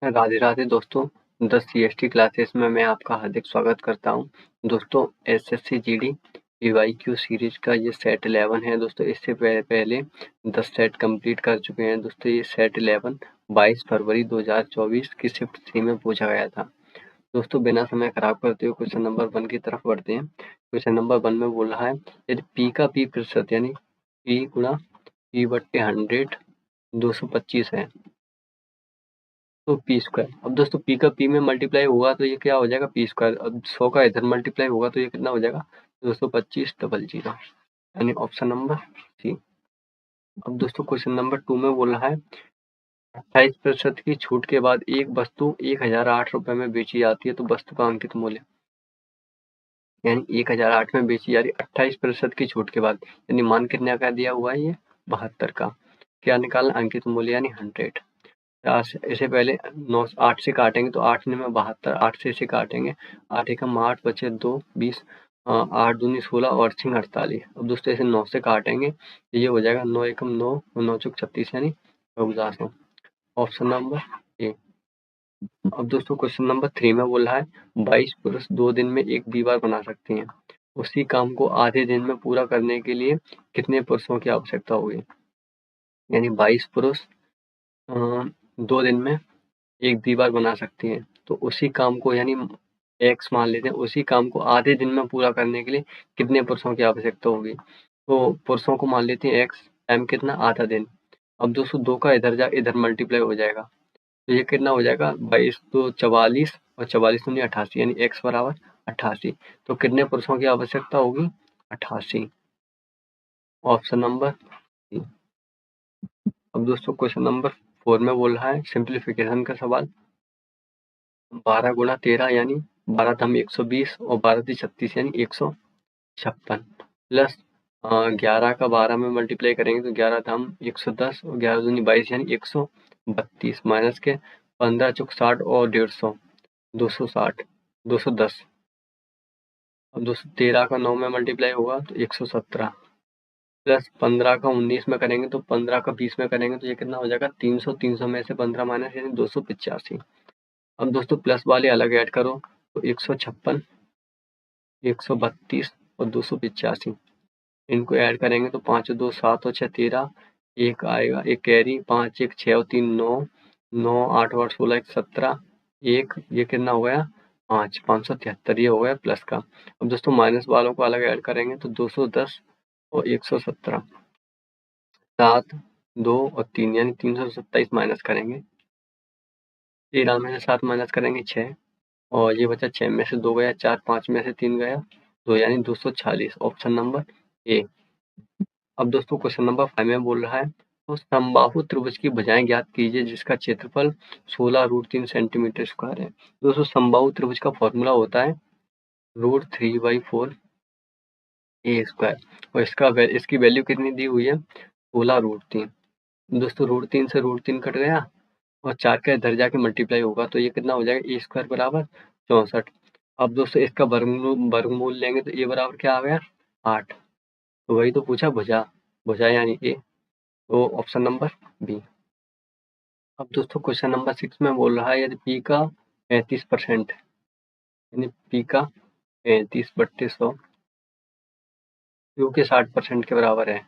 राधे राधे दोस्तों। The CST classes में मैं आपका हार्दिक स्वागत करता हूं। दोस्तों एसएससी जीडी पीवाईक्यू सीरीज का ये सेट 11 है दोस्तों। इससे पहले 10 सेट कंप्लीट कर चुके हैं दोस्तों। ये सेट 11 22 फरवरी 2024 की शिफ्ट 3 में पूछा गया था दोस्तों। बिना समय खराब करते हुए क्वेश्चन नंबर 1 की तरफ बढ़ते हैं। क्वेश्चन नंबर 1 में बोल रहा है यदि पी का पी प्रतिशत यानी पी गुणा पी बट्टे 100 225 है तो पी स्क्वायर। अब दोस्तों पी का पी में मल्टीप्लाई होगा तो ये क्या हो जाएगा पी स्क्वायर। अब 100 का इधर मल्टीप्लाई होगा तो ये कितना हो जाएगा 225 डबल जीरो यानी ऑप्शन नंबर सी। अब दोस्तों क्वेश्चन नंबर 2 में बोल रहा है 28% की छूट के बाद एक वस्तु 1008 रुपए में बेची जाती है तो वस्तु का अंकित मूल्य यानी 1008 में बेची जा रही 28% की छूट के बाद यानी मान कितने का दिया हुआ है ये 72 का। क्या निकालना अंकित मूल्य यानी 100। इसे पहले 9 8 से काटेंगे तो 8 में 72 8 से इसे काटेंगे 8 एकम 8 बचे 2 20 8 दूनी 16 और 6 48। अब दोस्तों इसे 9 से काटेंगे ये हो जाएगा 9 एकम 9 9 चौक 36 यानी 1400 ऑप्शन नंबर ए। अब दोस्तों क्वेश्चन नंबर 3 में बोल रहा है 22 पुरुष 2 दिन में एक दीवार बना सकते हैं। उसी काम को आधे दिन में पूरा करने के लिए कितने पुरुषों की आवश्यकता होगी। यानी 22 पुरुष 2 दिन में एक दीवार बना सकती हैं तो उसी काम को यानी एक्स मान लेते हैं उसी काम को आधे दिन में पूरा करने के लिए कितने पुरुषों की आवश्यकता होगी। तो पुरुषों को मान लेते हैं एक्स टाइम कितना आधा दिन। अब दोस्तों 2 का इधर मल्टीप्लाई हो जाएगा तो ये कितना हो जाएगा 22 तो 44 और 44 दूनी 88 यानी एक्स बराबर 88। तो कितने पुरुषों की आवश्यकता होगी 88 ऑप्शन नंबर सी। अब दोस्तों क्वेश्चन नंबर 4 में बोल रहा है सिंप्लीफिकेशन का सवाल 12 गुणा 13 यानी 12 धम 120 और 12 ती 36 यानी 156 प्लस 11 का 12 में मल्टीप्लाई करेंगे तो 11 धम 110 और 11 दूनी 22 यानी 132 माइनस के 15 चौक 60 और 150 260 210। अब 213 का 9 में मल्टीप्लाई होगा तो 117 प्लस 15 का 19 में करेंगे तो 15 का 20 में करेंगे तो ये कितना हो जाएगा 300 300 में से 15 माइनस यानी 285। अब दोस्तों प्लस वाले अलग ऐड करो तो 156 132 और 285 इनको ऐड करेंगे तो 5 2 7 और 6 13 एक आएगा एक कैरी 5 1 6 और 3 9 9 8 8 16 1 17 एक ये कितना हो गया 5 573 ये हो गया प्लस का। अब दोस्तों माइनस वालों को अलग ऐड करेंगे तो 210 और 117 7 2 और 3 यानी 327 माइनस करेंगे 13 में से 7 माइनस करेंगे 6 और ये बचा 6 में से 2 गया 4 5 में से 3 गया 2 यानी 246 ऑप्शन नंबर ए। अब दोस्तों क्वेश्चन नंबर 5 में बोल रहा है तो समबाहु त्रिभुज की भुजाएं ज्ञात कीजिए जिसका क्षेत्रफल 16√3 सेंटीमीटर स्क्वायर है। दोस्तों समबाहु त्रिभुज का फॉर्मूला होता है √3/4 ए स्क्वायर और इसकी वैल्यू कितनी दी हुई है 16√3। दोस्तों √3 से √3 कट गया और 4 का इधर जाके मल्टीप्लाई होगा तो ये कितना हो जाएगा ए स्क्वायर बराबर 64। अब दोस्तों इसका वर्गमूल लेंगे तो ए बराबर क्या आ गया 8। तो वही तो पूछा भुजा भुजा यानी ए तो ऑप्शन नंबर बी। अब दोस्तों क्वेश्चन नंबर 6 में बोल रहा है यदि पी का 35% यानी पी का 35/100 क्यू के 60% के बराबर है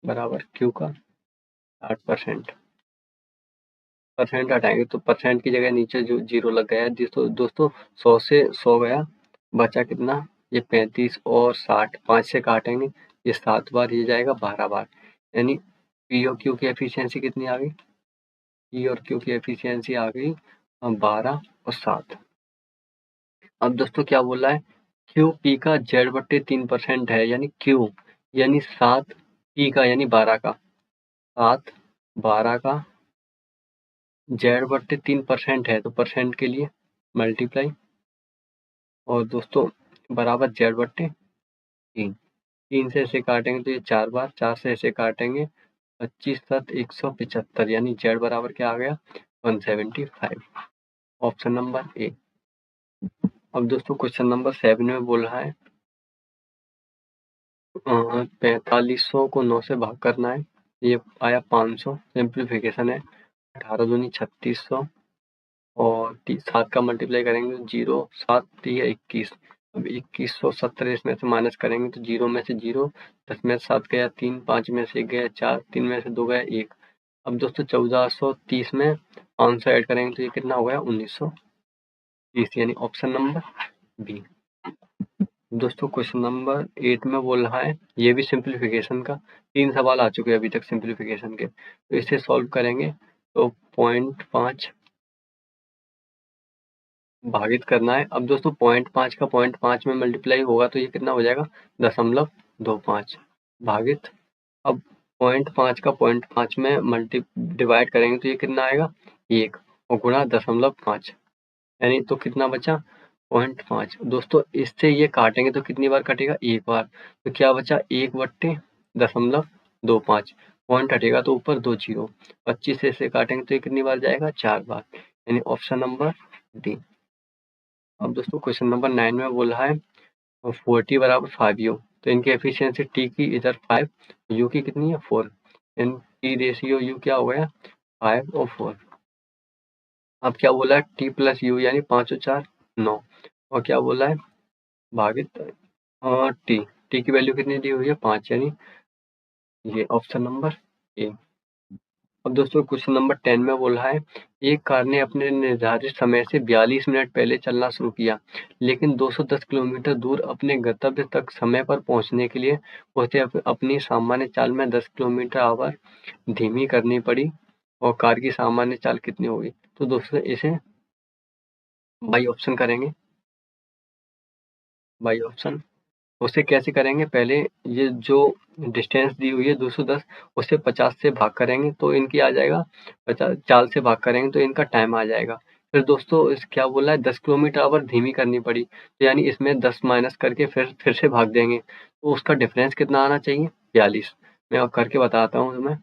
बराबर क्यू का 60%। परसेंट हटाएंगे तो परसेंट की जगह नीचे जो जीरो लग गया है दोस्तों 100 से 100 गया बचा कितना ये 35 और 60 5 से काटेंगे ये 7 बार ये जाएगा 12 बार यानी पी और क्यू की एफिशिएंसी कितनी आ गई पी और क्यू की एफिशिएंसी आ गई 12 और 7। अब दोस्तों क्या बोल रहा है क्यू पी का Z/3% है यानी क्यू यानी 7 पी का यानी 12 का 7 12 का Z/3% है तो परसेंट के लिए मल्टीप्लाई और दोस्तों बराबर Z/3 3 से इसे काटेंगे तो ये 4 बार 4 से इसे काटेंगे 25 7 175 यानी Z बराबर क्या आ गया 175 ऑप्शन नंबर ए। अब दोस्तों क्वेश्चन नंबर 7 में बोल रहा है 4500 को 9 से भाग करना है ये आया 500 सिंप्लीफिकेशन है 18 दूनी 3600 और 7 का मल्टीप्लाई करेंगे तो 0, 7 3 21। अब 2170 इसमें से माइनस करेंगे तो 0 में से 0, 10 में से 7 गया 3, 5 में से 1 गया 4, 3 में से 2 गया 1। अब दोस्तों 1430 में 500 ऐड करेंगे तो ये कितना हो गया 1930, यानी ऑप्शन नंबर बी। दोस्तों क्वेश्चन नंबर 8 में बोल रहा है, ये भी सिंप्लीफिकेशन का, 3 सवाल आ चुके हैं अभी तक सिंप्लीफिकेशन के, तो इसे सॉल्व करेंगे तो 0.5 भागित करना है। अब दोस्तों 0.5 का 0.5 में मल्टीप्लाई होगा तो ये कितना हो जाएगा 0.25 भागित। अब 0.5 का 0.5 में डिवाइड करेंगे तो ये कितना आएगा 1 और गुणा 0.5, यानी तो कितना बचा 0.5। दोस्तों इससे ये काटेंगे तो कितनी बार कटेगा, एक बार, तो क्या बचा 1/0.25, पॉइंट हटेगा तो ऊपर 2 जीरो, 25 से इसे काटेंगे तो ये कितनी बार जाएगा 4 बार, यानी ऑप्शन नंबर डी। अब दोस्तों क्वेश्चन नंबर 9 में बोल रहा है 40 बराबर 5u, तो इनकी एफिशिएंसी टी की इधर 5, यू की कितनी है 4, टी रेशियो यू क्या हो गया 5 और 4। अब क्या बोला है टी प्लस यू, यानी 5 और 4 9, और क्या बोला है भागित टी की वैल्यू कितनी दी हुई है 5, यानी ये ऑप्शन नंबर ए। अब दोस्तों क्वेश्चन नंबर 10 में बोल रहा है, एक कार ने अपने निर्धारित समय से 42 मिनट पहले चलना शुरू किया, लेकिन 210 किलोमीटर दूर अपने गंतव्य तक समय पर पहुंचने के लिए उसे अपनी सामान्य चाल में 10 किलोमीटर आवर धीमी करनी पड़ी, और कार की सामान्य चाल कितनी होगी। तो दोस्तों इसे बाई ऑप्शन करेंगे, बाई ऑप्शन। उसे कैसे करेंगे, पहले ये जो डिस्टेंस दी हुई है 210, उसे 50 से भाग करेंगे तो इनकी आ जाएगा 50, चाल से भाग करेंगे तो इनका टाइम आ जाएगा। फिर दोस्तों इस क्या बोला है 10 किलोमीटर आवर धीमी करनी पड़ी, तो यानी इसमें 10 माइनस करके फिर से भाग देंगे, तो उसका डिफरेंस कितना आना चाहिए 42। मैं अब करके बताता हूँ तुम्हें।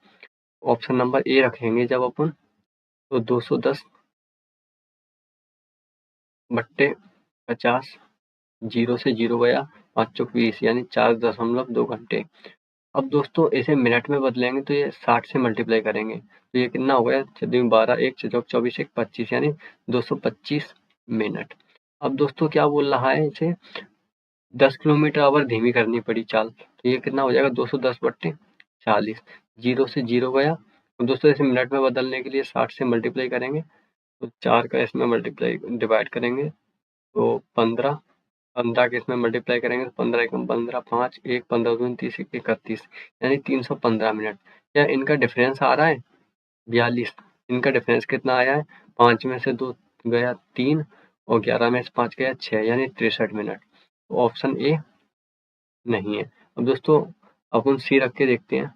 ऑप्शन नंबर ए रखेंगे जब अपन, तो 210 बट्टे 50, 0 से 0 गया 5 चौक 20, यानी 4.2 घंटे। अब दोस्तों इसे मिनट में बदलेंगे तो ये 60 से मल्टीप्लाई करेंगे तो ये कितना हो गया 12 1 चौक 24 1 25, यानी 225 मिनट। अब दोस्तों क्या बोल रहा है, इसे 10 किलोमीटर आवर धीमी करनी पड़ी चाल, तो ये कितना हो जाएगा 210 बट्टे 40, 0 से 0 गया। तो दोस्तों इसे मिनट में बदलने के लिए 60 से मल्टीप्लाई करेंगे, तो 4 का इसमें मल्टीप्लाई डिवाइड करेंगे तो 15, 15 के इसमें मल्टीप्लाई करेंगे तो 15 एकम 15, 5 1 15 दूनी 30 31, यानी 315 मिनट। क्या इनका डिफरेंस आ रहा है 42, इनका डिफरेंस कितना आया है 5 में से 2 गया 3 और 11 में से 5 गया 6, यानी 63 मिनट। तो ऑप्शन ए नहीं है। अब दोस्तों अपन सी रख के देखते हैं,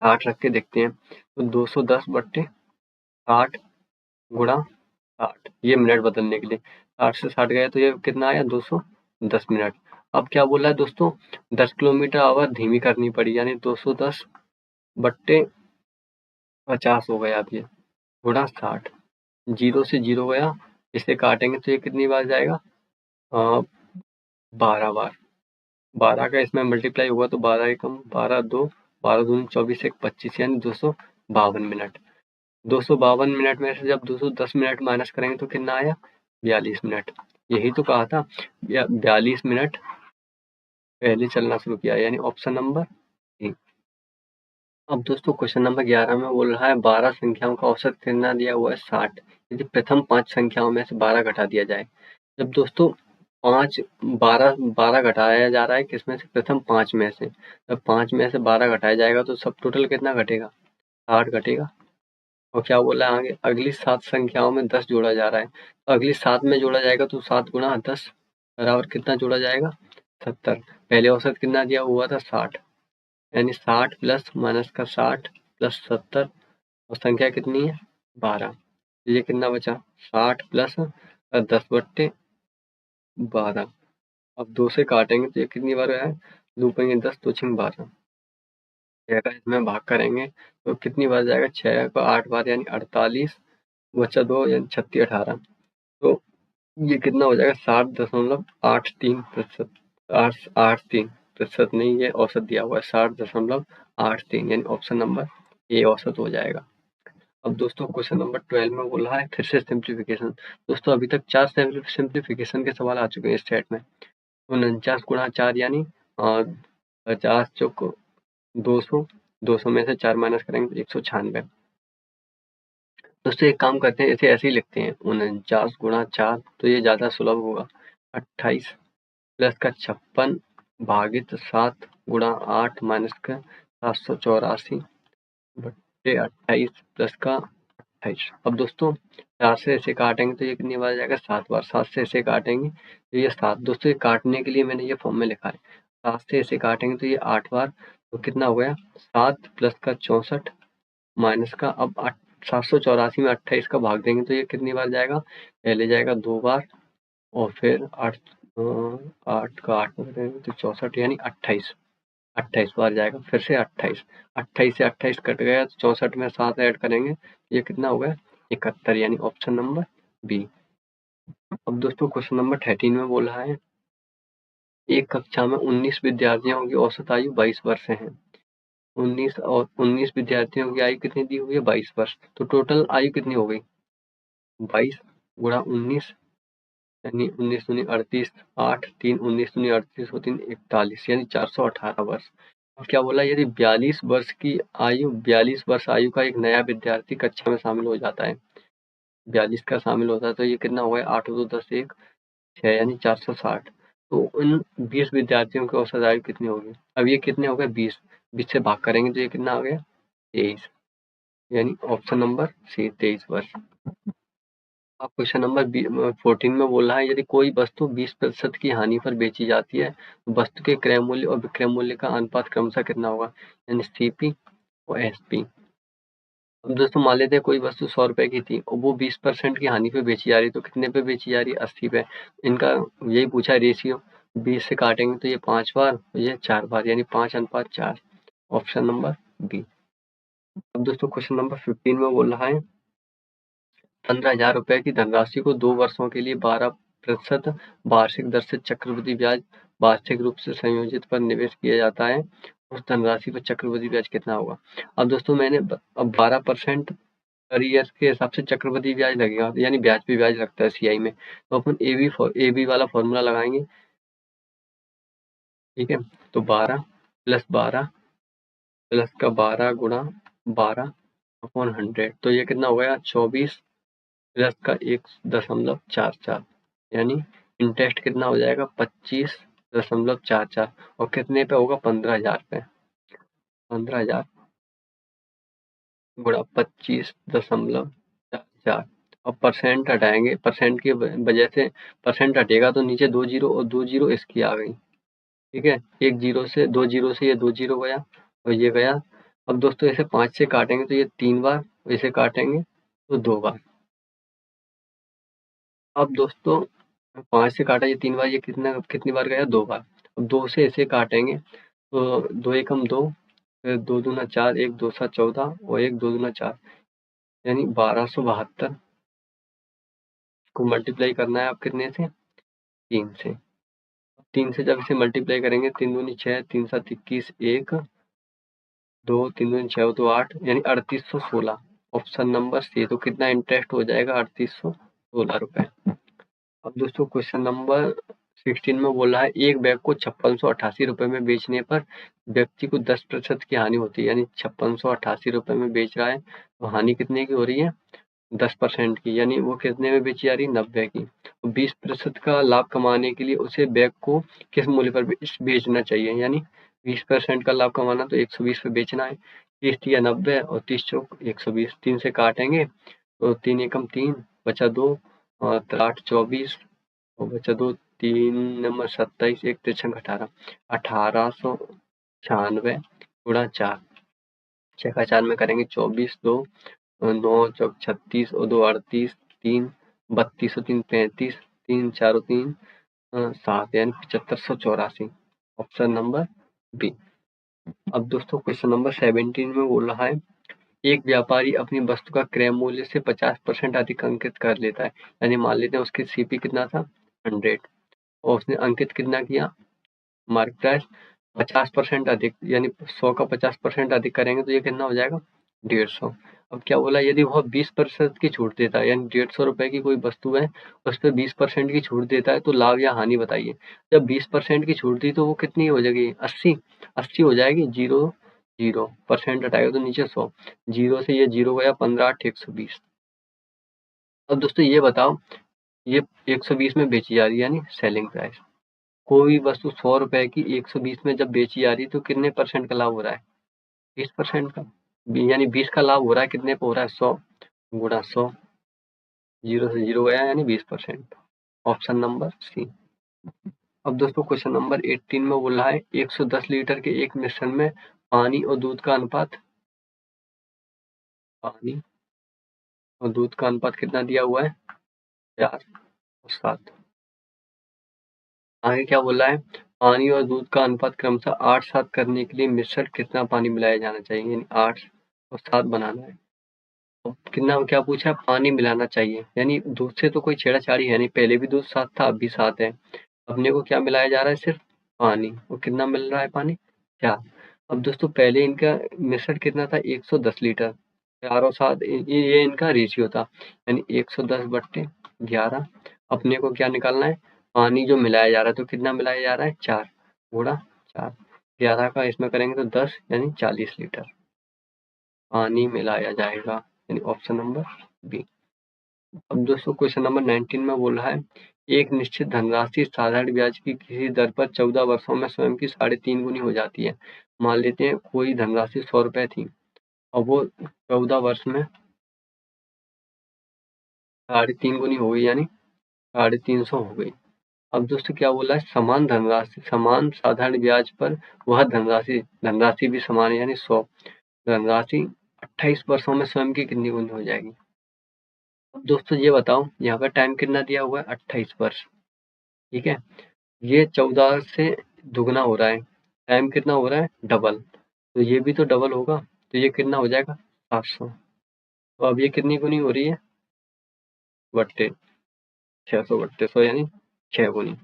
60 रख के देखते हैं, तो 210 बट्टे 60 गुणा 60, ये मिनट बदलने के लिए 60 से 60 गया तो ये कितना आया 210 मिनट। अब क्या बोला है दोस्तों 10 किलोमीटर आवर धीमी करनी पड़ी, यानी 210 बट्टे 50 हो गया, अब ये गुणा 60, 0 से 0 गया, इसे काटेंगे तो ये कितनी बार जाएगा 12 बार, 12 का इसमें मल्टीप्लाई हुआ तो 12 एकम 12 2 12 दूनी 24 1 25, यानी 252 मिनट। 252 मिनट में से जब 210 मिनट माइनस करेंगे तो कितना आया 42 मिनट। यही तो कहा था 42 मिनट पहले चलना शुरू किया, यानी ऑप्शन नंबर डी। अब दोस्तों क्वेश्चन नंबर 11 में बोल रहा है 12 संख्याओं का औसत कितना दिया हुआ है 60, यदि प्रथम 5 संख्याओं में से 12 घटा दिया जाए। जब दोस्तों 12 घटाया जा रहा है किसमें से, प्रथम 5 में से, जब 5 में से 12 घटाया जाएगा तो सब टोटल कितना घटेगा 60 घटेगा। और क्या बोला है आगे, अगली 7 संख्याओं में 10 जोड़ा जा रहा है, तो अगली 7 में जोड़ा जाएगा तो 7 गुणा 10 बराबर कितना जोड़ा जाएगा 70। पहले औसत कितना दिया हुआ था 60, यानी 60 प्लस माइनस का 60 प्लस 70, और संख्या कितनी है 12, ये कितना बचा 60 प्लस 10 बट्टे 12। अब 2 से काटेंगे तो ये कितनी बार है 2 पंगे 10 2 छंग 12, 6 का इसमें भाग करेंगे तो कितनी बार जाएगा 6 को 8 बार, यानी 48 बचा 2, यानी 36 18, तो ये कितना हो जाएगा 60.83%, 883% नहीं, ये औसत दिया हुआ है 60.83, यानी ऑप्शन नंबर ए औसत हो जाएगा। अब दोस्तों क्वेश्चन नंबर 12 में बोल रहा है फिर से सिंप्लीफिकेशन। दोस्तों अभी तक 4 सिंप्लीफिकेशन के सवाल आ चुके हैं इस सेट में। 49 गुणा 4 यानी 50 चौक 200, 200 में से 4 माइनस करेंगे तो 196। दोस्तों एक काम करते हैं, इसे ऐसे ही लिखते हैं 49 गुणा 4, तो ये ज़्यादा सुलभ होगा। 28 प्लस का 56 भागित 7 गुणा 8 माइनस का 784 बट्टे 28 प्लस का 28। अब दोस्तों 4 से इसे काटेंगे तो ये कितनी बार जाएगा, 7 बार। 7 से इसे काटेंगे तो ये 7। दोस्तों ये काटने के लिए मैंने ये फॉर्म में लिखा है। 7 से इसे काटेंगे तो ये 8 बार, तो कितना हो गया 7 प्लस का 64 माइनस का, अब 784 में 28 का भाग देंगे तो ये कितनी बार जाएगा, पहले जाएगा 2 बार और फिर 8 का 8 में करेंगे तो 64 यानी 28 बार जाएगा। फिर से 28 से 28 कट गया तो 64 में 7 ऐड करेंगे, ये कितना हो गया 71 यानी ऑप्शन नंबर बी। अब दोस्तों क्वेश्चन नंबर 13 में बोल रहा है एक कक्षा में 19 विद्यार्थियों की औसत आयु 22 वर्ष है। 19 विद्यार्थियों की आयु कितनी दी हुई है, 22 वर्ष। तो टोटल आयु कितनी हो गई, 22 गुणा 19 यानी 19 दूनी 38, 8 3 19 दूनी 38 और 3 41 यानी 418 वर्ष। और क्या बोला, यदि 42 वर्ष की आयु 42 वर्ष आयु का एक नया विद्यार्थी कक्षा में शामिल हो जाता है, 42 का शामिल होता है तो ये कितना हुआ है, 8 2 10 1 6 यानी 460। तो इन 20 विद्यार्थियों की औसत आयु कितनी होगी। अब ये कितने हो गए 20 से भाग करेंगे तो ये कितना आ गया 23 यानी ऑप्शन नंबर सी 23 वर्ष। अब क्वेश्चन नंबर 14 में बोल रहा है यदि कोई वस्तु 20% की हानि पर बेची जाती है तो वस्तु के क्रय मूल्य और विक्रय मूल्य का अनुपात क्रमशः कितना होगा, यानी सीपी और एसपी। अब दोस्तों मान लेते हैं कोई वस्तु 100 रुपए की थी और वो 20% की हानि पे बेची जा रही है, तो कितने पे बेची जा रही है, 80 पे। इनका यही पूछा है रेशियो, 20 से काटेंगे तो ये 5 बार, ये 4 बार यानी 5:4, ऑप्शन नंबर बी। अब दोस्तों क्वेश्चन नंबर 15 में बोल रहा है 15,000 रुपए की धनराशि को 2 वर्षों के लिए 12% वार्षिक दर से चक्रवृद्धि ब्याज वार्षिक रूप से संयोजित पर निवेश किया जाता है। उस धनराशि पर चक्रवृद्धि ब्याज कितना होगा। अब दोस्तों मैंने अब 12% पर ईयर के हिसाब से चक्रवृद्धि ब्याज लगेगा, यानी ब्याज पे ब्याज लगता है सीआई में। तो अपन ए बी वाला फॉर्मूला लगाएंगे, ठीक है। तो 12 प्लस 12 प्लस का 12 गुणा 12/100, तो ये कितना हो गया 24 प्लस का 1.44 यानी इंटरेस्ट कितना हो जाएगा 25.44 और कितने पे होगा 15,000 पे। 15,000 गुणा 25.44 और परसेंट हटाएंगे, परसेंट की वजह से परसेंट हटेगा तो नीचे 2 जीरो और 2 जीरो इसकी आ गई, ठीक है। 1 जीरो से 2 जीरो से ये 2 जीरो गया और ये गया। अब दोस्तों इसे 5 से काटेंगे तो ये 3 बार, इसे काटेंगे तो 2 बार। अब दोस्तों 5 से काटा ये 3 बार, ये कितनी बार गया 2 बार। अब 2 से इसे काटेंगे तो 2 एकम 2, फिर 2 दूना 4, 1 2 7 14 और 1 2 दूना 4 यानी 1272 को मल्टीप्लाई करना है आप कितने से, 3 से। 3 से जब इसे मल्टीप्लाई करेंगे 3 दूनी 6, 3 7 21, 1 2 3 दूनी 6 2 8 यानी 3816, ऑप्शन नंबर सी। तो कितना इंटरेस्ट हो जाएगा 3816 रुपए। अब दोस्तों क्वेश्चन नंबर 16 में बोला है एक बैग को 5688 रुपए में बेचने पर व्यक्ति को 10% की हानि होती है, यानी 5688 रुपए में बेच रहा है तो हानि कितने की हो रही है 10% की, यानी वो कितने में बेची जा रही है 90 की। 20% का लाभ कमाने के लिए उसे बैग को किस मूल्य पर बेचना चाहिए, यानी 20% का लाभ कमाना तो 120 पे बेचना है। 30 या 90 और 30 चौक 120, 3 से काटेंगे तो 3 एकम 3 बचा 2 और 8 24 और बचा 2 3 नंबर 27 1 तिरछन 18 1896 गुणा 4 6 का 4 में करेंगे 24 2 9 चौक 36 और 2 38 3 32 और 3 35 3 4 3 7 यानी 7584, ऑप्शन नंबर बी। अब दोस्तों क्वेश्चन नंबर 17 में बोल रहा है एक व्यापारी अपनी वस्तु का क्रय मूल्य से 50% अधिक अंकित कर लेता है, यानी मान लेते हैं उसकी सीपी कितना था 100 और उसने अंकित कितना किया मार्क प्राइस 50% अधिक, यानी 100 का 50% अधिक करेंगे तो ये कितना हो जाएगा 150। अब क्या बोला, यदि वह 20% की छूट देता है, यानी 150 रुपए की कोई वस्तु है, उस पे 20% की छूट देता है, तो लाभ या हानि बताइए। जब 20% की छूट दी तो वो कितनी हो जाएगी, 80 हो जाएगी। 0% हटाएगा तो नीचे 100, 0 से ये 0 गया, 15 8 120। अब दोस्तों ये बताओ, ये 120 में बेची जा रही है, यानी सेलिंग प्राइस। कोई वस्तु 100 रुपए की 120 में जब बेची जा रही है तो कितने परसेंट का लाभ हो रहा है, 20% का। यानी 20 का लाभ हो रहा है, कितने पे हो रहा है, 100 गुणा 100, 0 से 0 गया, यानी 20%। Option number C. अब दोस्तों क्वेश्चन नंबर 18 में बोल रहा है 110 लीटर के एक मिश्रण में पानी और दूध का अनुपात, पानी और दूध का अनुपात कितना दिया हुआ है, 4 और 7। आगे क्या बोला है, पानी और दूध का अनुपात क्रमशः 8-7 करने के लिए मिश्रण कितना पानी मिलाया जाना चाहिए, यानी 8 और 7 बनाना है। तो कितना क्या पूछा है, पानी मिलाना चाहिए, यानी दूध से तो कोई छेड़ाछाड़ी है नहीं, पहले भी दूध 7 था, अब भी 7 है। अपने को क्या मिलाया जा रहा है, सिर्फ पानी। और कितना मिल रहा है पानी, 4। अब दोस्तों पहले इनका मिश्रण कितना था, 110 लीटर। 4 और 7 ये इनका रेशियो था, यानी 110/11। अपने को क्या निकालना है, पानी जो मिलाया जा रहा है, तो कितना मिलाया जा रहा है, 4 गुणा 4। 11 का इसमें करेंगे तो 10, यानी 40 लीटर पानी मिलाया जाएगा, यानी ऑप्शन नंबर बी। अब दोस्तों क्वेश्चन नंबर 19 में बोल रहा है एक निश्चित धनराशि साधारण ब्याज की किसी दर पर 14 वर्षों में स्वयं की 3.5 गुनी हो जाती है। मान लेते हैं कोई धनराशि 100 रुपए थी, और वो 14 वर्ष में 3.5 गुनी हो गई, यानी 350 हो गई। अब दोस्तों क्या बोला है, समान धनराशि समान साधारण ब्याज पर वह धनराशि भी समान है, यानी 100 धनराशि 28 वर्षों में स्वयं की कितनी गुनी हो जाएगी। अब दोस्तों ये बताओ, यहाँ पर टाइम कितना दिया हुआ है, 28 वर्ष, ठीक है। ये 14 से दुगना हो रहा है, टाइम कितना हो रहा है, डबल, तो ये भी तो डबल होगा, तो ये कितना हो जाएगा, 700। तो अब ये कितनी गुनी हो रही है, बट्टे 600/100, यानी 6 गुनी।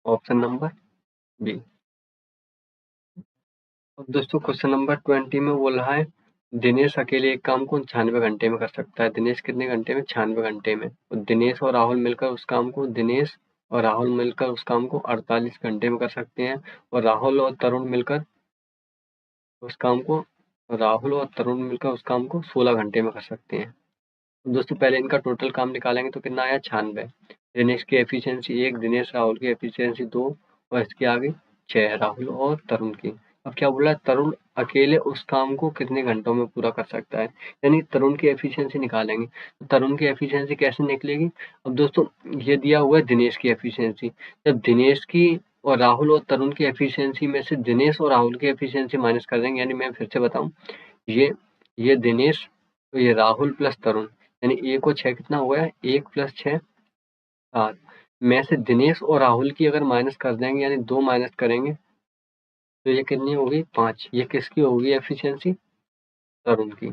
Option number B. अब दोस्तों क्वेश्चन नंबर 20 में बोल रहा है दिनेश अकेले एक काम को 96 घंटे में कर सकता है। दिनेश कितने घंटे में, 96 घंटे में। और दिनेश और राहुल मिलकर उस काम को 48 घंटे में कर सकते हैं। और राहुल और तरुण मिलकर उस काम को 16 घंटे में कर सकते हैं। तो दोस्तों पहले इनका टोटल काम निकालेंगे तो कितना आया, 96। दिनेश की एफिशिएंसी 1, दिनेश राहुल की एफिशिएंसी 2, और इसके आगे 6 राहुल और तरुण की। अब क्या बोला है, तरुण अकेले उस काम को कितने घंटों में पूरा कर सकता है, यानी तरुण की एफिशिएंसी निकालेंगे। तो तरुण की एफिशिएंसी कैसे निकलेगी, अब दोस्तों ये दिया हुआ है दिनेश की एफिशिएंसी। जब दिनेश की और राहुल और तरुण की एफिशिएंसी में से दिनेश और राहुल की एफिशिएंसी माइनस कर देंगे, यानी मैं फिर से बताऊं, ये दिनेश, तो ये राहुल प्लस तरुण, यानी 1 और 6 कितना हो गया, 1 + 6 7। में से दिनेश और राहुल की अगर माइनस कर देंगे, यानी 2 माइनस करेंगे, तो ये कितनी होगी, 5। ये किसकी होगी एफिशिएंसी, तरुण की।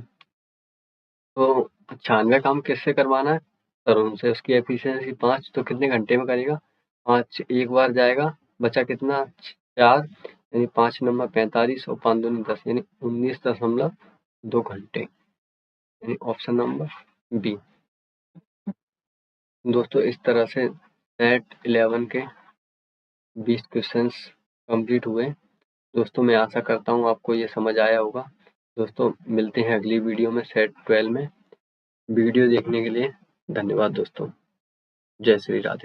तो 96 काम किससे करवाना है, तरुण से। उसकी एफिशिएंसी 5, तो कितने घंटे में करेगा, 5 एक बार जाएगा, बचा कितना, 4, यानी 5 नंबर 45 और 5 दूनी 10, यानी 19.2 घंटे, यानी ऑप्शन नंबर बी। दोस्तों इस तरह से सेट 11 के 20 क्वेश्चंस कंप्लीट हुए। दोस्तों मैं आशा करता हूँ आपको ये समझ आया होगा। दोस्तों मिलते हैं अगली वीडियो में सेट 12 में। वीडियो देखने के लिए धन्यवाद दोस्तों। जय श्री राधे।